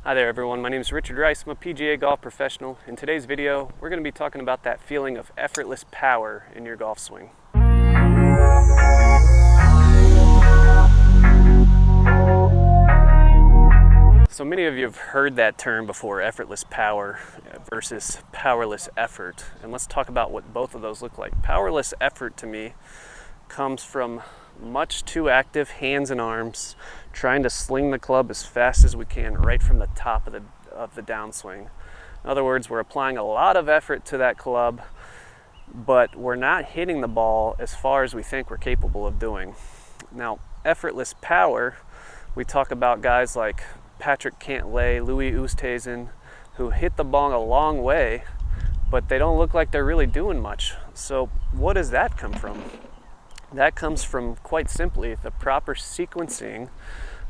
Hi there everyone, my name is Richard Rice. I'm a PGA golf professional. In today's video, we're going to be talking about that feeling of effortless power in your golf swing. So many of you have heard that term before, effortless power versus powerless effort. And let's talk about what both of those look like. Powerless effort to me comes from much too active hands and arms, trying to sling the club as fast as we can right from the top of the downswing. In other words, we're applying a lot of effort to that club, but we're not hitting the ball as far as we think we're capable of doing. Now, effortless power, we talk about guys like Patrick Cantlay, Louis Oosthuizen, who hit the ball a long way, but they don't look like they're really doing much. So what does that come from? That comes from, quite simply, the proper sequencing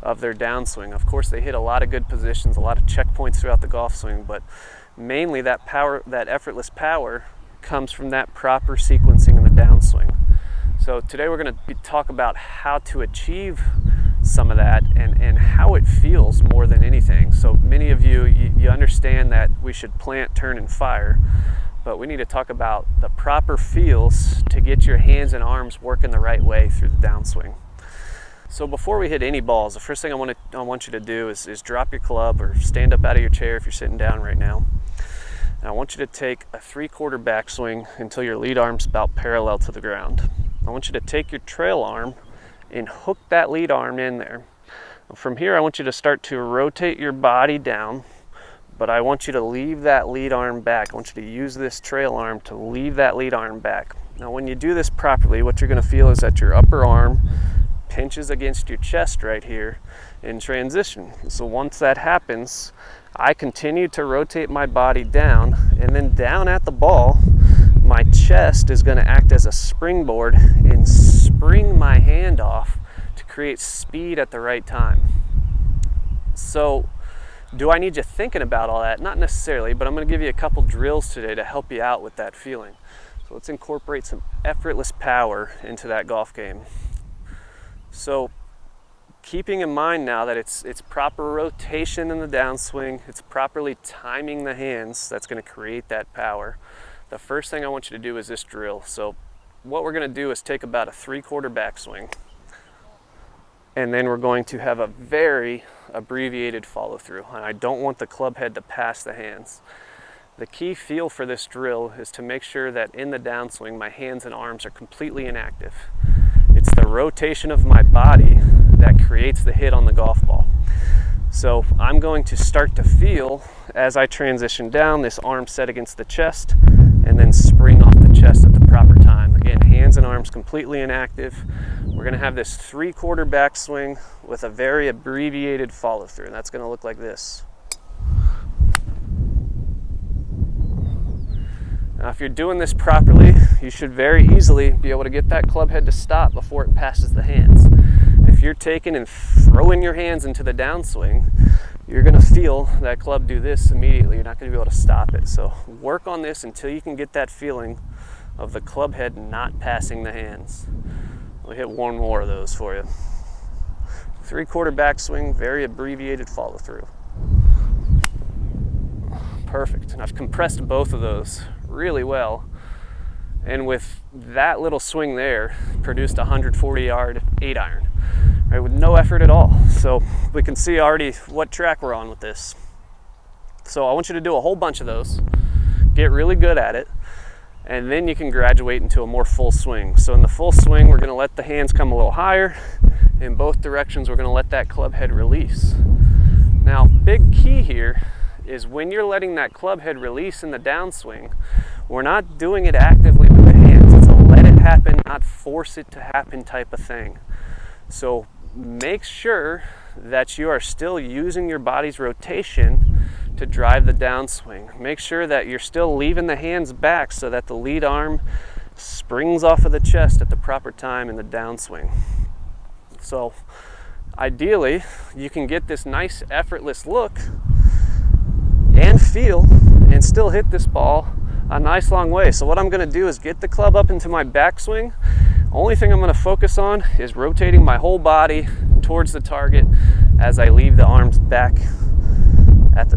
of their downswing. Of course, they hit a lot of good positions, a lot of checkpoints throughout the golf swing, but mainly that power, that effortless power, comes from that proper sequencing in the downswing. So today we're going to talk about how to achieve some of that and how it feels more than anything. So many of you understand that we should plant, turn, and fire. But we need to talk about the proper feels to get your hands and arms working the right way through the downswing. So before we hit any balls, the first thing I want you to do is drop your club or stand up out of your chair if you're sitting down right now. And I want you to take a 3/4 backswing until your lead arm's about parallel to the ground. I want you to take your trail arm and hook that lead arm in there. From here, I want you to start to rotate your body down, but I want you to leave that lead arm back. I want you to use this trail arm to leave that lead arm back. Now, when you do this properly, what you're going to feel is that your upper arm pinches against your chest right here in transition. So once that happens, I continue to rotate my body down, and then down at the ball, my chest is going to act as a springboard and spring my hand off to create speed at the right time. So do I need you thinking about all that? Not necessarily, but I'm going to give you a couple drills today to help you out with that feeling. So let's incorporate some effortless power into that golf game. So keeping in mind now that it's proper rotation in the downswing, it's properly timing the hands that's going to create that power. The first thing I want you to do is this drill. So what we're going to do is take about a 3/4 backswing, and then we're going to have a very abbreviated follow through. And I don't want the club head to pass the hands. The key feel for this drill is to make sure that in the downswing my hands and arms are completely inactive. It's the rotation of my body that creates the hit on the golf ball. So I'm going to start to feel, as I transition down, this arm set against the chest and then spring off the chest at the proper time. Again, hands and arms completely inactive. We're going to have this 3/4 backswing with a very abbreviated follow through. That's going to look like this. Now, if you're doing this properly, you should very easily be able to get that club head to stop before it passes the hands. If you're taking and throwing your hands into the downswing, you're going to feel that club do this immediately. You're not going to be able to stop it. So work on this until you can get that feeling of the club head not passing the hands. We'll hit one more of those for you. 3/4 backswing, very abbreviated follow through. Perfect. And I've compressed both of those really well. And with that little swing there, produced a 140-yard 8-iron. Right, with no effort at all. So we can see already what track we're on with this. So I want you to do a whole bunch of those, get really good at it, and then you can graduate into a more full swing. So in the full swing, we're going to let the hands come a little higher. In both directions, we're going to let that club head release. Now, big key here is when you're letting that club head release in the downswing, we're not doing it actively with the hands. It's a let it happen, not force it to happen type of thing. So make sure that you are still using your body's rotation to drive the downswing. Make sure that you're still leaving the hands back so that the lead arm springs off of the chest at the proper time in the downswing. So ideally, you can get this nice effortless look and feel and still hit this ball a nice long way. So what I'm going to do is get the club up into my backswing. Only thing I'm going to focus on is rotating my whole body towards the target as I leave the arms back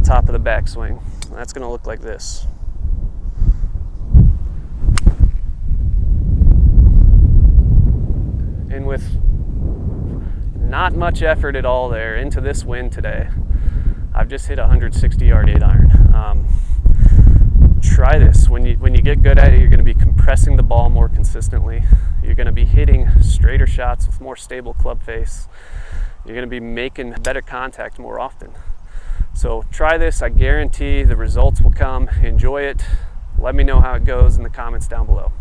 top of the backswing. That's going to look like this. And with not much effort at all there into this wind today, I've just hit a 160-yard 8-iron. Try this. When you get good at it, you're going to be compressing the ball more consistently. You're going to be hitting straighter shots with more stable club face. You're going to be making better contact more often. So try this. I guarantee the results will come. Enjoy it. Let me know how it goes in the comments down below.